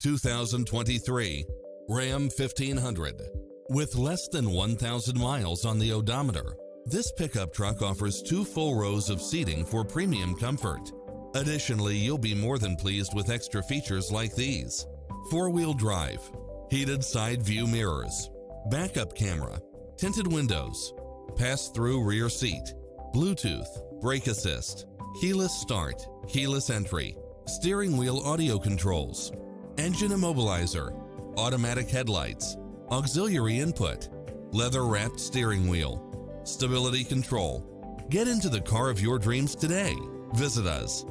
2023 Ram 1500. With less than 1,000 miles on the odometer, this pickup truck offers 2 full rows of seating for premium comfort. Additionally, you'll be more than pleased with extra features like these: 4-wheel drive, heated side view mirrors, backup camera, tinted windows, pass-through rear seat, Bluetooth, brake assist, keyless start, keyless entry, steering wheel audio controls, engine immobilizer, automatic headlights, auxiliary input, leather-wrapped steering wheel, stability control. Get into the car of your dreams today. Visit us.